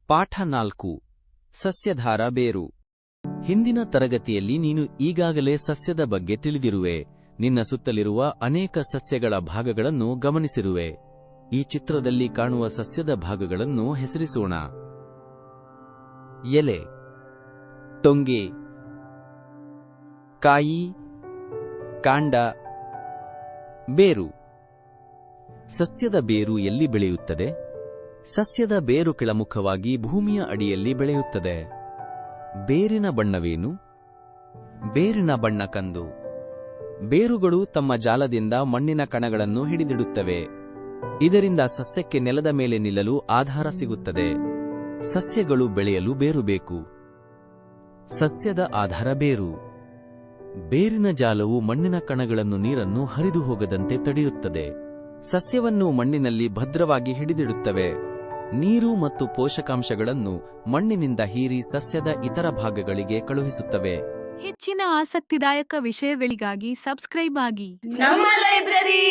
ಪಾಠ 4 ಸಸ್ಯಧಾರ ಬೇರು. ಹಿಂದಿನ ತರಗತಿಯಲ್ಲಿ ನೀನು ಈಗಾಗಲೇ ಸಸ್ಯದ ಬಗ್ಗೆ ತಿಳಿದಿರುವೆ. ನಿನ್ನ ಸುತ್ತಲಿರುವ ಅನೇಕ ಸಸ್ಯಗಳ ಭಾಗಗಳನ್ನು ಗಮನಿಸಿರುವೆ. ಈ ಚಿತ್ರದಲ್ಲಿ ಕಾಣುವ ಸಸ್ಯದ ಭಾಗಗಳನ್ನು ಹೆಸರಿಸೋಣ. ಎಲೆ, ಟೊಂಗೆ, ಕಾಯಿ, ಕಾಂಡ, ಬೇರು. ಸಸ್ಯದ ಬೇರು ಎಲ್ಲಿ ಬೆಳೆಯುತ್ತದೆ? ಸಸ್ಯದ ಬೇರು ಕೆಳಮುಖವಾಗಿ ಭೂಮಿಯ ಅಡಿಯಲ್ಲಿ ಬೆಳೆಯುತ್ತದೆ. ಬೇರಿನ ಬಣ್ಣವೇನು? ಬೇರಿನ ಬಣ್ಣ ಕಂದು. ಬೇರುಗಳು ತಮ್ಮ ಜಾಲದಿಂದ ಮಣ್ಣಿನ ಕಣಗಳನ್ನು ಹಿಡಿದಿಡುತ್ತವೆ. ಇದರಿಂದ ಸಸ್ಯಕ್ಕೆ ನೆಲದ ಮೇಲೆ ನಿಲ್ಲಲು ಆಧಾರ ಸಿಗುತ್ತದೆ. ಸಸ್ಯಗಳು ಬೆಳೆಯಲು ಬೇರು ಬೇಕು. ಸಸ್ಯದ ಆಧಾರ ಬೇರು. ಬೇರಿನ ಜಾಲವು ಮಣ್ಣಿನ ಕಣಗಳನ್ನು ನೀರನ್ನು ಹರಿದು ಹೋಗದಂತೆ ತಡೆಯುತ್ತದೆ. ಸಸ್ಯವನ್ನು ಮಣ್ಣಿನಲ್ಲಿ ಭದ್ರವಾಗಿ ಹಿಡಿದಿಡುತ್ತವೆ. ನೀರು ಮತ್ತು ಪೋಷಕಾಂಶಗಳನ್ನು ಮಣ್ಣಿನಿಂದ ಹೀರಿ ಸಸ್ಯದ ಇತರ ಭಾಗಗಳಿಗೆ ಕಳುಹಿಸುತ್ತವೆ. ಹೆಚ್ಚಿನ ಆಸಕ್ತಿದಾಯಕ ವಿಷಯಗಳಿಗಾಗಿ ಸಬ್ಸ್ಕ್ರೈಬ್ ಆಗಿ ನಮ್ಮ ಲೈಬ್ರರಿ.